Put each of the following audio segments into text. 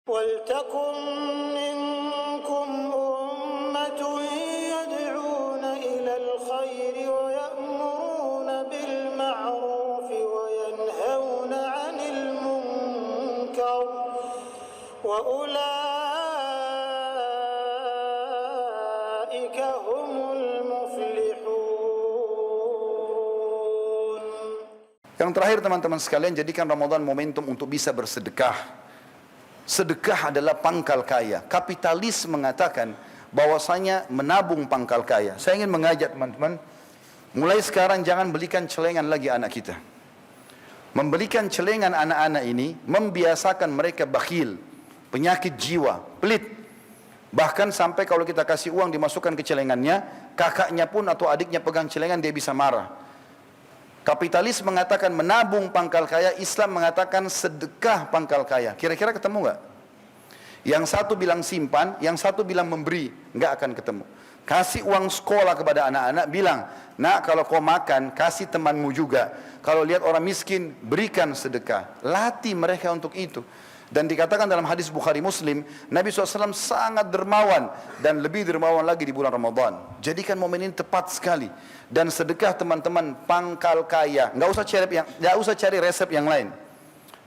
وَلْتَكُنْ مِنْكُمْ أُمَّةٌ يَدْعُونَ إِلَى الْخَيْرِ وَيَأْمُرُونَ بِالْمَعْرُوفِ وَيَنْهَوْنَ عَنِ الْمُنْكَرِ وَأُولَئِكَ هُمُ الْمُفْلِحُونَ. Yang terakhir teman-teman sekalian, jadikan Ramadan momentum untuk bisa bersedekah. Sedekah adalah pangkal kaya. Kapitalis mengatakan bahwasanya menabung pangkal kaya. Saya ingin mengajak teman-teman, mulai sekarang jangan belikan celengan lagi anak kita. Membelikan celengan anak-anak ini membiasakan mereka bakhil, penyakit jiwa, pelit. Bahkan sampai kalau kita kasih uang dimasukkan ke celengannya, kakaknya pun atau adiknya pegang celengan dia bisa marah. Kapitalis mengatakan menabung pangkal kaya, Islam mengatakan sedekah pangkal kaya. Kira-kira ketemu nggak? Yang satu bilang simpan, yang satu bilang memberi, nggak akan ketemu. Kasih uang sekolah kepada anak-anak, bilang, nak kalau kau makan, kasih temanmu juga. Kalau lihat orang miskin, berikan sedekah. Latih mereka untuk itu. Dan dikatakan dalam hadis Bukhari Muslim, Nabi SAW sangat dermawan dan lebih dermawan lagi di bulan Ramadan. Jadikan momen ini tepat sekali. Dan sedekah teman-teman pangkal kaya. Nggak usah cari resep yang lain.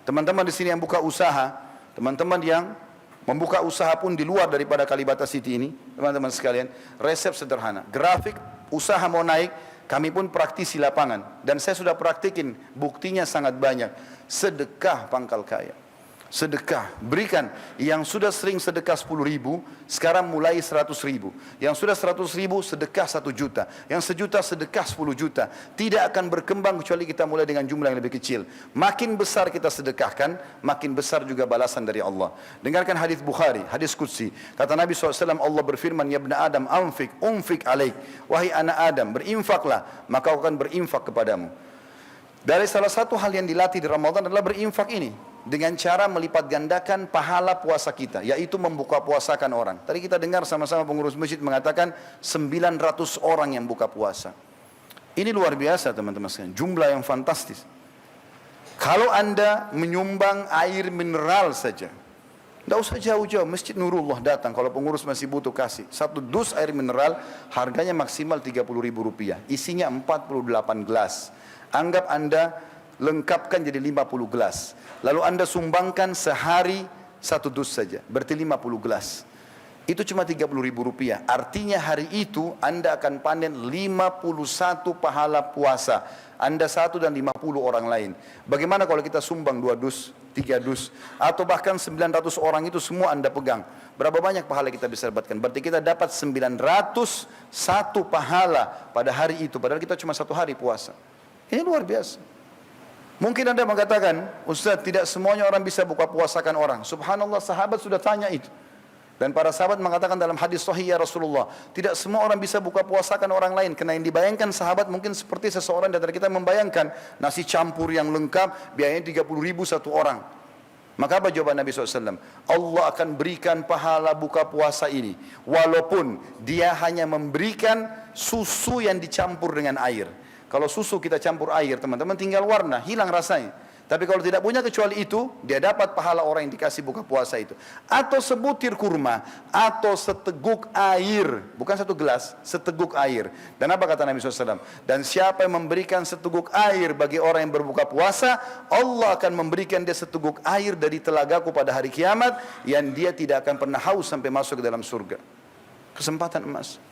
Teman-teman di sini yang buka usaha, teman-teman yang membuka usaha pun di luar daripada Kalibata City ini, teman-teman sekalian, resep sederhana. Grafik usaha mau naik, kami pun praktisi lapangan. Dan saya sudah praktikin, buktinya sangat banyak. Sedekah pangkal kaya. Sedekah, berikan. Yang sudah sering sedekah 10.000, sekarang mulai 100.000. Yang sudah 100.000, sedekah 1 juta. Yang 1 juta, sedekah 10 juta. Tidak akan berkembang kecuali kita mulai dengan jumlah yang lebih kecil. Makin besar kita sedekahkan, makin besar juga balasan dari Allah. Dengarkan hadis Bukhari, hadis Qudsi. Kata Nabi SAW, Allah berfirman, ya ibna Adam, unfik alaik. Wahai anak Adam, berinfaklah, maka aku akan berinfak kepadamu. Dari salah satu hal yang dilatih di Ramadan adalah berinfak ini. Dengan cara melipat gandakan pahala puasa kita, yaitu membuka puasakan orang. Tadi kita dengar sama-sama pengurus masjid mengatakan 900 orang yang buka puasa. Ini luar biasa teman-teman sekalian, jumlah yang fantastis. Kalau Anda menyumbang air mineral saja, tidak usah jauh-jauh, Masjid Nurullah datang kalau pengurus masih butuh kasih. 1 dus air mineral harganya maksimal Rp30.000, isinya 48 gelas. Anggap Anda lengkapkan jadi 50 gelas. Lalu Anda sumbangkan sehari 1 dus saja, berarti 50 gelas. Itu cuma Rp30.000. Artinya hari itu Anda akan panen 51 pahala puasa. Anda 1 dan 50 orang lain. Bagaimana kalau kita sumbang 2 dus, 3 dus, atau bahkan 900 orang itu semua Anda pegang? Berapa banyak pahala kita bisa dapatkan? Berarti kita dapat 901 pahala pada hari itu. Padahal kita cuma 1 hari puasa. Ini luar biasa. Mungkin Anda mengatakan, Ustaz, tidak semuanya orang bisa buka puasakan orang. Subhanallah, sahabat sudah tanya itu. Dan para sahabat mengatakan dalam hadis sahih, ya Rasulullah, tidak semua orang bisa buka puasakan orang lain. Karena yang dibayangkan sahabat mungkin seperti seseorang dari kita membayangkan nasi campur yang lengkap, biayanya 30.000 satu orang. Maka apa jawaban Nabi SAW? Allah akan berikan pahala buka puasa ini, walaupun dia hanya memberikan susu yang dicampur dengan air. Kalau susu kita campur air, teman-teman, tinggal warna, hilang rasanya. Tapi kalau tidak punya kecuali itu, dia dapat pahala orang yang dikasih buka puasa itu. Atau sebutir kurma, atau seteguk air. Bukan 1 gelas, seteguk air. Dan apa kata Nabi SAW? Dan siapa yang memberikan seteguk air bagi orang yang berbuka puasa, Allah akan memberikan dia seteguk air dari telagaku pada hari kiamat, yang dia tidak akan pernah haus sampai masuk ke dalam surga. Kesempatan emas.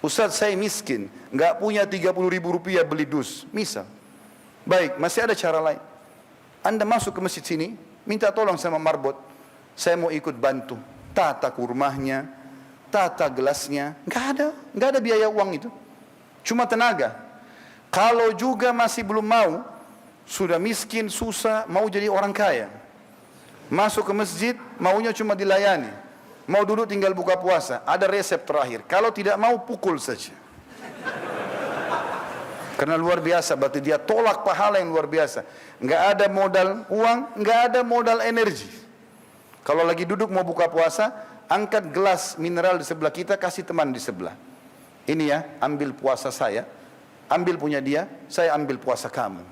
Ustaz, saya miskin, nggak punya Rp30.000 beli dus, misal. Baik, masih ada cara lain. Anda masuk ke masjid sini, minta tolong sama marbot, saya mau ikut bantu tata kurmahnya, tata gelasnya. Nggak ada biaya uang itu, cuma tenaga. Kalau juga masih belum mau, sudah miskin, susah, mau jadi orang kaya, masuk ke masjid, maunya cuma dilayani. Mau duduk tinggal buka puasa, ada resep terakhir. Kalau tidak mau, pukul saja. Karena luar biasa, berarti dia tolak pahala yang luar biasa. Nggak ada modal uang, nggak ada modal energi. Kalau lagi duduk mau buka puasa, angkat gelas mineral di sebelah kita, kasih teman di sebelah. Ini ya, ambil puasa saya, ambil punya dia, saya ambil puasa kamu.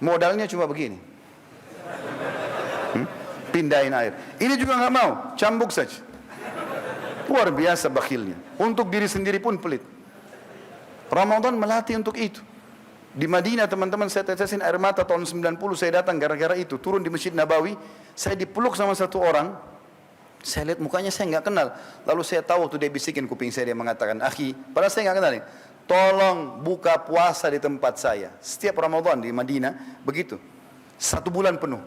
Modalnya cuma begini. pindahin air. Ini juga nggak mau, cambuk saja. Luar biasa bakhilnya. Untuk diri sendiri pun pelit. Ramadan melatih untuk itu. Di Madinah teman-teman, saya tetesin air mata tahun 90, saya datang gara-gara itu. Turun di Masjid Nabawi, saya dipeluk sama satu orang. Saya lihat mukanya saya nggak kenal. Lalu saya tahu waktu dia bisikin kuping saya, dia mengatakan, "Akhi," padahal saya nggak kenal nih, "tolong buka puasa di tempat saya." Setiap Ramadan di Madinah begitu. 1 bulan penuh.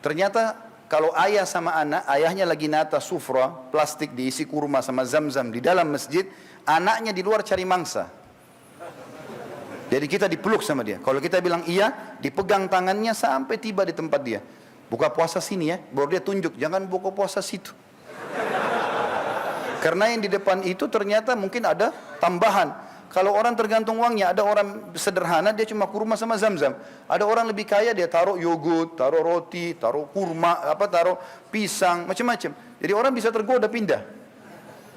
Ternyata kalau ayah sama anak, ayahnya lagi nata sufra, plastik diisi kurma sama zam-zam di dalam masjid, anaknya di luar cari mangsa. Jadi kita dipeluk sama dia. Kalau kita bilang iya, dipegang tangannya sampai tiba di tempat dia. Buka puasa sini ya, baru dia tunjuk, jangan buka puasa situ. Karena yang di depan itu ternyata mungkin ada tambahan. Kalau orang tergantung uangnya, ada orang sederhana dia cuma kurma sama zam-zam. Ada orang lebih kaya dia taruh yogurt, taruh roti, taruh kurma, taruh pisang, macam-macam. Jadi orang bisa tergoda pindah.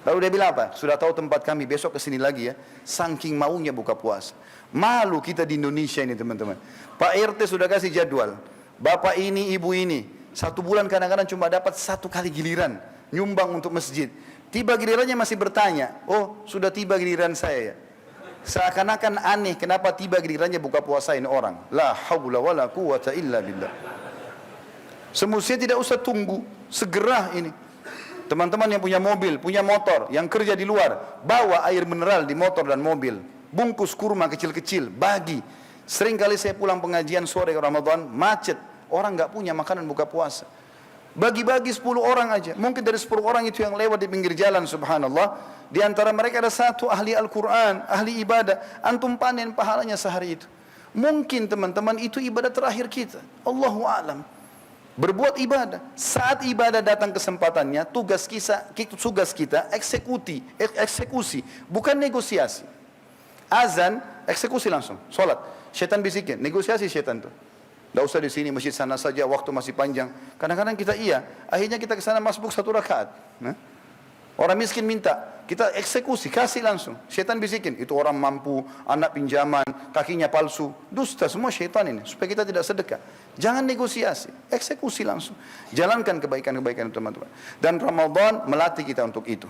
Lalu dia bilang apa? Sudah tahu tempat kami, besok kesini lagi ya. Saking maunya buka puasa. Malu kita di Indonesia ini teman-teman. Pak RT sudah kasih jadwal. Bapak ini, ibu ini. 1 bulan kadang-kadang cuma dapat 1 kali giliran. Nyumbang untuk masjid. Tiba gilirannya masih bertanya, "Oh sudah tiba giliran saya ya." Seakan-akan aneh kenapa tiba gilirannya buka puasain orang. La haula wala quwata illa billah. Semestinya tidak usah tunggu, segera ini. Teman-teman yang punya mobil, punya motor, yang kerja di luar, bawa air mineral di motor dan mobil. Bungkus kurma kecil-kecil, bagi. Sering kali saya pulang pengajian sore Ramadan, macet. Orang nggak punya makanan buka puasa. Bagi-bagi 10 orang aja. Mungkin dari 10 orang itu yang lewat di pinggir jalan, subhanallah. Di antara mereka ada 1 ahli Al-Quran, ahli ibadah. Antum panen pahalanya sehari itu. Mungkin teman-teman itu ibadah terakhir kita. Allahu a'lam. Berbuat ibadah. Saat ibadah datang kesempatannya, tugas kita eksekusi. Bukan negosiasi. Azan, eksekusi langsung. Sholat. Syaitan bisikin. Negosiasi syaitan tuh. Tidak usah di sini, masjid sana saja, waktu masih panjang. Kadang-kadang kita iya, akhirnya kita ke sana masbuk 1 rakaat. Orang miskin minta, kita eksekusi, kasih langsung. Syaitan bisikin, itu orang mampu, anak pinjaman, kakinya palsu. Dusta semua syaitan ini, supaya kita tidak sedekah. Jangan negosiasi, eksekusi langsung. Jalankan kebaikan-kebaikan teman-teman. Dan Ramadan melatih kita untuk itu.